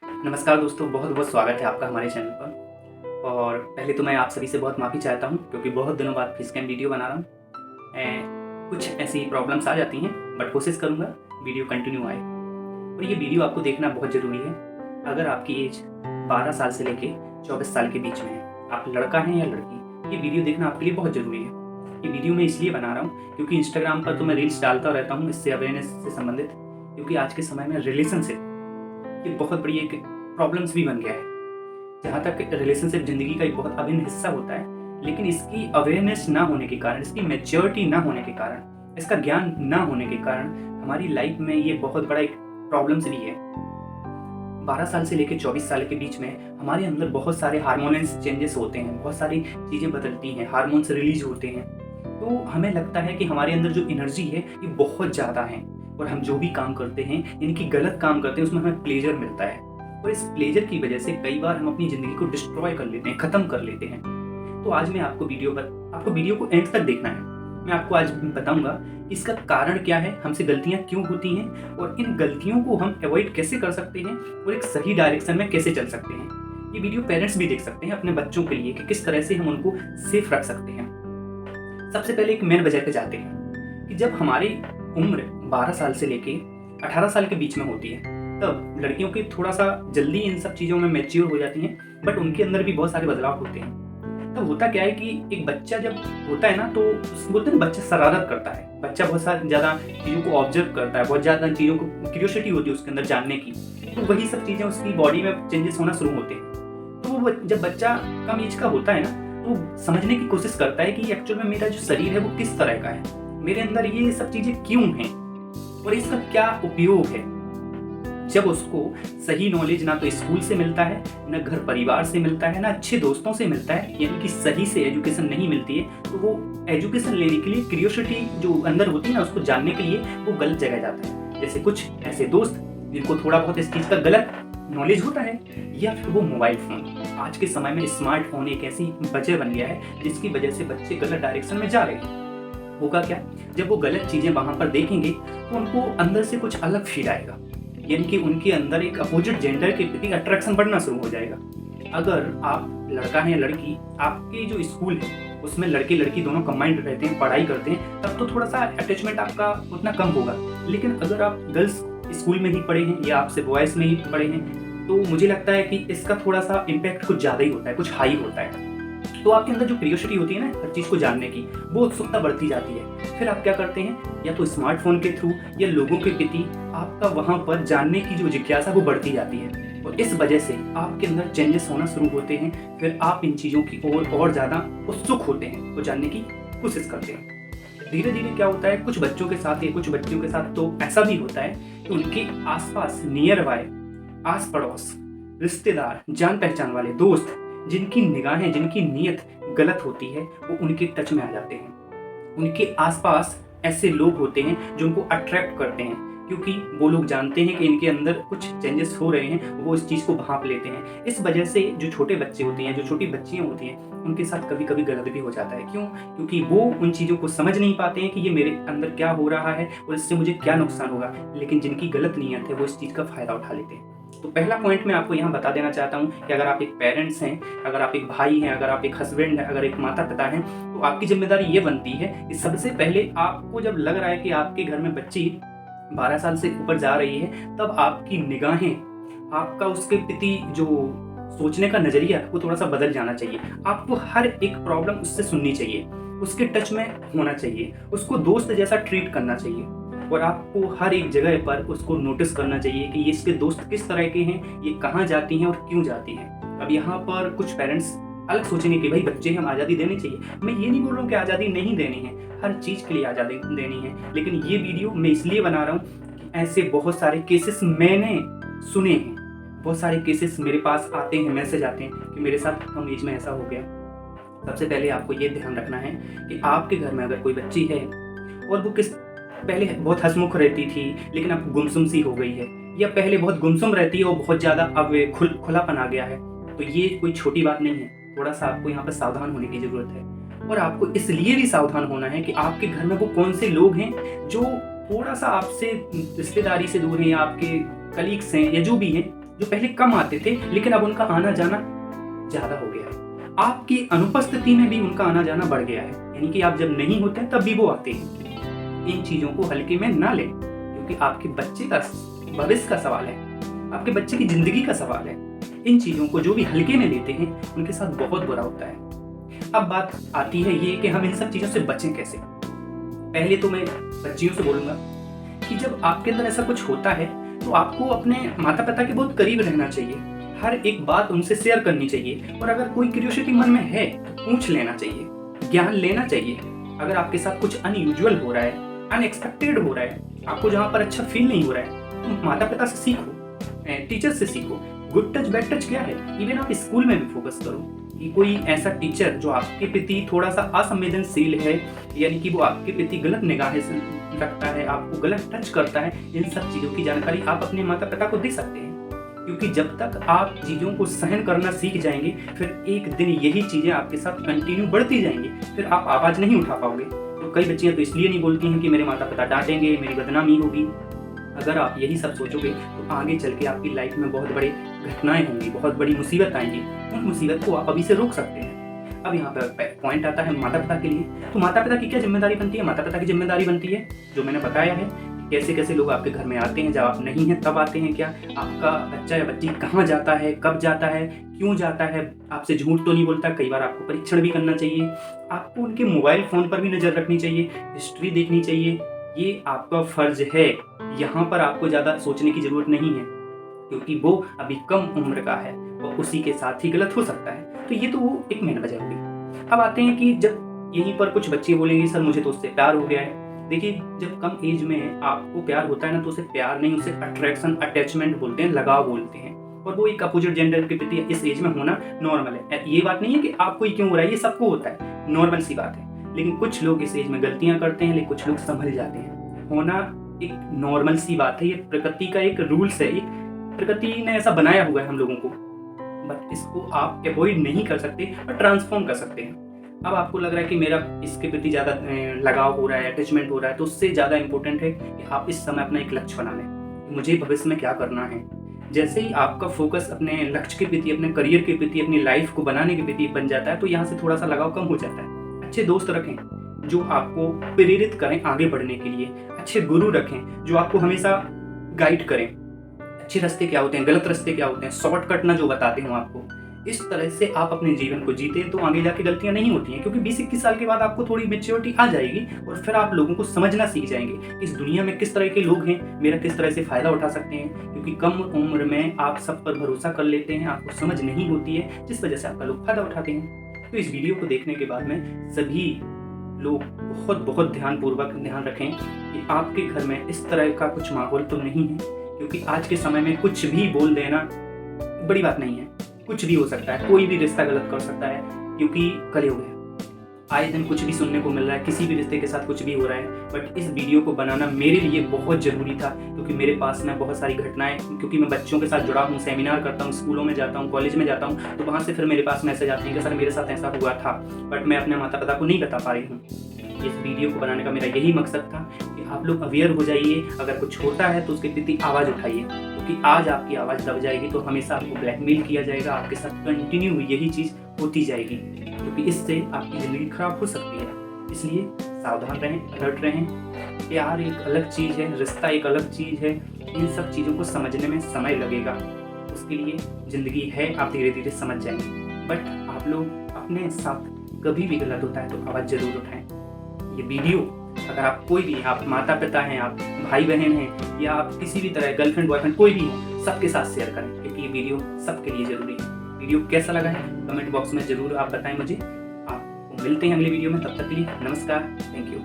नमस्कार दोस्तों, बहुत बहुत स्वागत है आपका हमारे चैनल पर। और पहले तो मैं आप सभी से बहुत माफ़ी चाहता हूँ क्योंकि बहुत दिनों बाद फेस कैम वीडियो बना रहा हूँ। कुछ ऐसी प्रॉब्लम्स आ जाती हैं, बट कोशिश करूँगा वीडियो कंटिन्यू आए। और ये वीडियो आपको देखना बहुत ज़रूरी है अगर आपकी एज 12 साल से लेके 24 साल के बीच में है, आप लड़का हैं या लड़की, ये वीडियो देखना आपके लिए बहुत ज़रूरी है। ये वीडियो मैं इसलिए बना रहा हूँ क्योंकि इंस्टाग्राम पर तो मैं रील्स डालता रहता हूँ इससे अवेयरनेस से संबंधित, क्योंकि आज के समय में रिलेशनशिप ये बहुत बड़ी एक प्रॉब्लम्स भी बन गया है। जहाँ तक रिलेशनशिप ज़िंदगी का एक बहुत अभिन्न हिस्सा होता है, लेकिन इसकी अवेयरनेस ना होने के कारण, इसकी मैच्योरिटी ना होने के कारण, इसका ज्ञान ना होने के कारण हमारी लाइफ में ये बहुत बड़ा एक प्रॉब्लम्स भी है। 12 साल से लेकर 24 साल के बीच में हमारे अंदर बहुत सारे हार्मोनल्स चेंजेस होते हैं, बहुत सारी चीज़ें बदलती हैं, हार्मोन्स रिलीज होते हैं। तो हमें लगता है कि हमारे अंदर जो एनर्जी है ये बहुत ज़्यादा है और हम जो भी काम करते हैं, इनकी गलत काम करते हैं, उसमें हमें प्लेजर मिलता है। और इस प्लेजर की वजह से कई बार हम अपनी ज़िंदगी को डिस्ट्रॉय कर लेते हैं, ख़त्म कर लेते हैं। तो आज मैं आपको वीडियो को एंड तक देखना है। मैं आपको आज बताऊंगा इसका कारण क्या है, हमसे गलतियां क्यों होती हैं और इन गलतियों को हम अवॉइड कैसे कर सकते हैं और एक सही डायरेक्शन में कैसे चल सकते हैं। ये वीडियो पेरेंट्स भी देख सकते हैं अपने बच्चों के लिए कि किस तरह से हम उनको सेफ रख सकते हैं। सबसे पहले एक मेन वजह पे जाते हैं कि जब हमारी उम्र 12 साल से लेके 18 साल के बीच में होती है, तब लड़कियों की थोड़ा सा जल्दी इन सब चीज़ों में मैच्योर हो जाती हैं, बट उनके अंदर भी बहुत सारे बदलाव होते हैं। तब होता क्या है कि एक बच्चा जब होता है ना, तो बोलते हैं बच्चा शरारत करता है, बच्चा बहुत सारी ज़्यादा चीज़ों को ऑब्जर्व करता है, बहुत ज़्यादा चीज़ों को क्यूरियोसिटी होती है उसके अंदर जानने की। तो वही सब चीज़ें उसकी बॉडी में चेंजेस होना शुरू होते हैं। तो वो जब बच्चा कम एज का होता है ना, तो समझने की कोशिश करता है कि एक्चुअल में मेरा जो शरीर है वो किस तरह का है, मेरे अंदर ये सब चीज़ें क्यों हैं और इसका क्या उपयोग है। जब उसको सही नॉलेज ना तो स्कूल से मिलता है, ना घर परिवार से मिलता है, ना अच्छे दोस्तों से मिलता है, यानी कि सही से एजुकेशन नहीं मिलती है, तो वो एजुकेशन लेने के लिए क्यूरियोसिटी जो अंदर होती है ना, उसको जानने के लिए वो गलत जगह जाता है। जैसे कुछ ऐसे दोस्त जिनको थोड़ा बहुत इस चीज़ का गलत नॉलेज होता है, या फिर वो मोबाइल फ़ोन। आज के समय में स्मार्टफोन एक ऐसी वजह बन गया है जिसकी वजह से बच्चे गलत डायरेक्शन में जा रहे हैं। होगा क्या, जब वो गलत चीज़ें वहाँ पर देखेंगे तो उनको अंदर से कुछ अलग फील आएगा, यानी कि उनके अंदर एक अपोजिट जेंडर के प्रति अट्रैक्शन बढ़ना शुरू हो जाएगा। अगर आप लड़का है या लड़की, आपके जो स्कूल है उसमें लड़के लड़की दोनों कंबाइंड रहते हैं, पढ़ाई करते हैं, तब तो थोड़ा सा अटैचमेंट आपका उतना कम होगा। लेकिन अगर आप गर्ल्स स्कूल में ही पढ़े हैं या आपसे बॉयज़ में ही पढ़े हैं, तो मुझे लगता है कि इसका थोड़ा सा इम्पैक्ट कुछ ज़्यादा ही होता है, कुछ हाई होता है। तो आपके अंदर जो क्यूरियोसिटी होती है ना हर चीज़ को जानने की, वो उत्सुकता बढ़ती जाती है। फिर आप क्या करते हैं, या तो स्मार्टफोन के थ्रू या लोगों के प्रति आपका वहाँ पर जानने की जो जिज्ञासा वो बढ़ती जाती है, और इस वजह से आपके अंदर चेंजेस होना शुरू होते हैं। फिर आप इन चीज़ों की ओर और ज़्यादा उत्सुक होते हैं, वो जानने की कोशिश करते हैं। धीरे धीरे क्या होता है, कुछ बच्चों के साथ या कुछ बच्चियों के साथ तो ऐसा भी होता है कि उनके आसपास नियर बाय, आस पड़ोस, रिश्तेदार, जान पहचान वाले दोस्त, जिनकी निगाहें, जिनकी नीयत गलत होती है, वो उनके टच में आ जाते हैं। उनके आसपास ऐसे लोग होते हैं जो उनको अट्रैक्ट करते हैं, क्योंकि वो लोग जानते हैं कि इनके अंदर कुछ चेंजेस हो रहे हैं, वो इस चीज़ को भांप लेते हैं। इस वजह से जो छोटे बच्चे होते हैं, जो छोटी बच्चियाँ होती हैं, उनके साथ कभी कभी गलत भी हो जाता है। क्यों? क्योंकि वो उन चीज़ों को समझ नहीं पाते हैं कि ये मेरे अंदर क्या हो रहा है और इससे मुझे क्या नुकसान होगा, लेकिन जिनकी गलत नीयत है वो इस चीज़ का फ़ायदा उठा लेते हैं। तो पहला पॉइंट मैं आपको यहाँ बता देना चाहता हूँ कि अगर आप एक पेरेंट्स हैं, अगर आप एक भाई हैं, अगर आप एक हस्बैंड हैं, अगर एक माता पिता हैं, तो आपकी जिम्मेदारी ये बनती है कि सबसे पहले आपको जब लग रहा है कि आपके घर में बच्ची 12 साल से ऊपर जा रही है, तब आपकी निगाहें, आपका उसके प्रति जो सोचने का नज़रिया वो थोड़ा सा बदल जाना चाहिए। आपको हर एक प्रॉब्लम उससे सुननी चाहिए, उसके टच में होना चाहिए, उसको दोस्त जैसा ट्रीट करना चाहिए, और आपको हर एक जगह पर उसको नोटिस करना चाहिए कि ये इसके दोस्त किस तरह के हैं, ये कहाँ जाती हैं और क्यों जाती हैं। अब यहाँ पर कुछ पेरेंट्स अलग सोचेंगे कि भाई बच्चे हम आज़ादी देनी चाहिए। मैं ये नहीं बोल रहा हूँ कि आज़ादी नहीं देनी है, हर चीज़ के लिए आज़ादी देनी है, लेकिन ये वीडियो मैं इसलिए बना रहा हूँ कि ऐसे बहुत सारे केसेस मैंने सुने हैं, बहुत सारे केसेस मेरे पास आते हैं, मैसेज आते हैं कि मेरे साथ कम एज में ऐसा हो गया। सबसे पहले आपको ये ध्यान रखना है कि आपके घर में अगर कोई बच्ची है और वो पहले बहुत हंसमुख रहती थी लेकिन अब गुमसुम सी हो गई है, या पहले बहुत गुमसुम रहती है और बहुत ज़्यादा अब खुलापन आ गया है, तो ये कोई छोटी बात नहीं है। थोड़ा सा आपको यहाँ पर सावधान होने की ज़रूरत है। और आपको इसलिए भी सावधान होना है कि आपके घर में वो कौन से लोग हैं जो थोड़ा सा आपसे रिश्तेदारी से दूर हैं, या आपके कलीग्स हैं, या जो भी हैं, जो पहले कम आते थे लेकिन अब उनका आना जाना ज़्यादा हो गया है। आपकी अनुपस्थिति में भी उनका आना जाना बढ़ गया है, यानी कि आप जब नहीं होते तब भी वो आते हैं। इन चीज़ों को हल्के में ना लें, क्योंकि आपके बच्चे का भविष्य का सवाल है, आपके बच्चे की ज़िंदगी का सवाल है। इन चीज़ों को जो भी हल्के में लेते हैं उनके साथ बहुत बुरा होता है। अब बात आती है ये कि हम इन सब चीज़ों से बचें कैसे। पहले तो मैं बच्चियों से बोलूँगा कि जब आपके अंदर ऐसा कुछ होता है तो आपको अपने माता पिता के बहुत करीब रहना चाहिए, हर एक बात उनसे शेयर करनी चाहिए, और अगर कोई क्यूरियोसिटी मन में है तो पूछ लेना चाहिए, ज्ञान लेना चाहिए। अगर आपके साथ कुछ अनयूजुअल हो रहा है, अनएक्सपेक्टेड हो रहा है, आपको जहाँ पर अच्छा फील नहीं हो रहा है, तो माता पिता से सीखो, टीचर से सीखो। गुड टच बैड टच क्या है, इवन आप स्कूल में भी फोकस करो कि कोई ऐसा टीचर जो आपके प्रति थोड़ा सा असंवेदनशील है, यानी कि वो आपके प्रति गलत निगाहें से रखता है, आपको गलत टच करता है, इन सब चीज़ों की जानकारी आप अपने माता पिता को दे सकते हैं। क्योंकि जब तक आप चीज़ों को सहन करना सीख जाएंगे, फिर एक दिन यही चीज़ें आपके साथ कंटिन्यू बढ़ती जाएंगी, फिर आप आवाज़ नहीं उठा पाओगे। तो कई बच्चियाँ तो इसलिए नहीं बोलती हैं कि मेरे माता पिता डांटेंगे, मेरी बदनामी होगी। अगर आप यही सब सोचोगे तो आगे चल के आपकी लाइफ में बहुत बड़ी घटनाएं होंगी, बहुत बड़ी मुसीबत आएंगी। उन मुसीबत को आप अभी से रोक सकते हैं। अब यहाँ पर पॉइंट आता है माता पिता के लिए। तो माता पिता की क्या जिम्मेदारी बनती है? माता पिता की जिम्मेदारी बनती है जो मैंने बताया है, कैसे कैसे लोग आपके घर में आते हैं, जब आप नहीं हैं तब आते हैं क्या, आपका बच्चा या बच्ची कहाँ जाता है, कब जाता है, क्यों जाता है, आपसे झूठ तो नहीं बोलता। कई बार आपको परीक्षण भी करना चाहिए, आपको उनके मोबाइल फ़ोन पर भी नज़र रखनी चाहिए, हिस्ट्री देखनी चाहिए। ये आपका फ़र्ज है, यहाँ पर आपको ज़्यादा सोचने की ज़रूरत नहीं है, क्योंकि वो अभी कम उम्र का है और उसी के साथ ही गलत हो सकता है। तो ये तो वो एक मेन वजह होगी। अब आते हैं कि जब यहीं पर कुछ बच्चे बोलेंगे सर मुझे तो उससे प्यार हो गया है। देखिए, जब कम एज में आपको प्यार होता है ना, तो उसे प्यार नहीं, उसे अट्रैक्शन, अटैचमेंट बोलते हैं, लगाव बोलते हैं। और वो एक अपोजिट जेंडर के प्रति इस एज में होना नॉर्मल है। ये बात नहीं है कि आपको ही क्यों हो रहा है, ये सबको होता है, नॉर्मल सी बात है। लेकिन कुछ लोग इस एज में गलतियां करते हैं, लेकिन कुछ लोग संभल जाते हैं। होना एक नॉर्मल सी बात है, ये प्रकृति का एक रूल्स है, एक प्रकृति ने ऐसा बनाया हुआ है हम लोगों को। बट इसको आप अवॉइड नहीं कर सकते और ट्रांसफॉर्म कर सकते हैं। अब आपको लग रहा है कि मेरा इसके प्रति ज़्यादा लगाव हो रहा है, अटैचमेंट हो रहा है, तो उससे ज़्यादा इंपॉर्टेंट है कि आप इस समय अपना एक लक्ष्य बना लें, मुझे भविष्य में क्या करना है। जैसे ही आपका फोकस अपने लक्ष्य के प्रति, अपने करियर के प्रति, अपनी लाइफ को बनाने के प्रति बन जाता है, तो यहाँ से थोड़ा सा लगाव कम हो जाता है। अच्छे दोस्त रखें जो आपको प्रेरित करें आगे बढ़ने के लिए, अच्छे गुरु रखें जो आपको हमेशा गाइड करें, अच्छे रास्ते क्या होते हैं, गलत रास्ते क्या होते हैं, शॉर्टकट ना जो बताते हो आपको। इस तरह से आप अपने जीवन को जीते तो आगे जाके गलतियां नहीं होती हैं, क्योंकि 20-21 साल के बाद आपको थोड़ी मैच्योरिटी आ जाएगी और फिर आप लोगों को समझना सीख जाएंगे इस दुनिया में किस तरह के लोग हैं, मेरा किस तरह से फ़ायदा उठा सकते हैं। क्योंकि कम उम्र में आप सब पर भरोसा कर लेते हैं, आपको समझ नहीं होती है, जिस वजह से आपका लोग फ़ायदा उठाते हैं। तो इस वीडियो को देखने के बाद में सभी लोग बहुत बहुत ध्यानपूर्वक ध्यान रखें कि आपके घर में इस तरह का कुछ माहौल तो नहीं है, क्योंकि आज के समय में कुछ भी बोल देना बड़ी बात नहीं है, कुछ भी हो सकता है, कोई भी रिश्ता गलत कर सकता है, क्योंकि कलयुग है। आए दिन कुछ भी सुनने को मिल रहा है, किसी भी रिश्ते के साथ कुछ भी हो रहा है। बट इस वीडियो को बनाना मेरे लिए बहुत ज़रूरी था, क्योंकि मेरे पास में बहुत सारी घटनाएं, क्योंकि मैं बच्चों के साथ जुड़ा हूँ, सेमिनार करता हूँ, स्कूलों में जाता हूँ, कॉलेज में जाता हूँ, तो वहाँ से फिर मेरे पास मैसेज आते हैं कि सर मेरे साथ ऐसा हुआ था, बट मैं अपने माता पिता को नहीं बता पा रही हूँ। इस वीडियो को बनाने का मेरा यही मकसद था कि आप लोग अवेयर हो जाइए, अगर कुछ होता है तो उसके प्रति आवाज़ उठाइए, क्योंकि आज आपकी आवाज़ दब जाएगी तो हमेशा आपको ब्लैकमेल किया जाएगा, आपके साथ कंटिन्यू यही चीज़ होती जाएगी, क्योंकि इससे आपकी ज़िंदगी खराब हो सकती है। इसलिए सावधान रहें, अलर्ट रहें। प्यार एक अलग चीज़ है, रिश्ता एक अलग चीज़ है, इन सब चीज़ों को समझने में समय लगेगा, उसके लिए ज़िंदगी है, आप धीरे धीरे समझ जाएंगे। बट आप लोग अपने साथ कभी भी गलत होता है तो आवाज़ ज़रूर उठाएं। ये वीडियो अगर आप कोई भी, आप माता पिता हैं, आप भाई बहन हैं, या आप किसी भी तरह गर्लफ्रेंड बॉयफ्रेंड कोई भी हो, सबके साथ शेयर करें, क्योंकि ये वीडियो सबके लिए ज़रूरी है। वीडियो कैसा लगा है कमेंट बॉक्स में ज़रूर आप बताएं मुझे। आपको मिलते हैं अगले वीडियो में, तब तक के लिए नमस्कार, थैंक यू।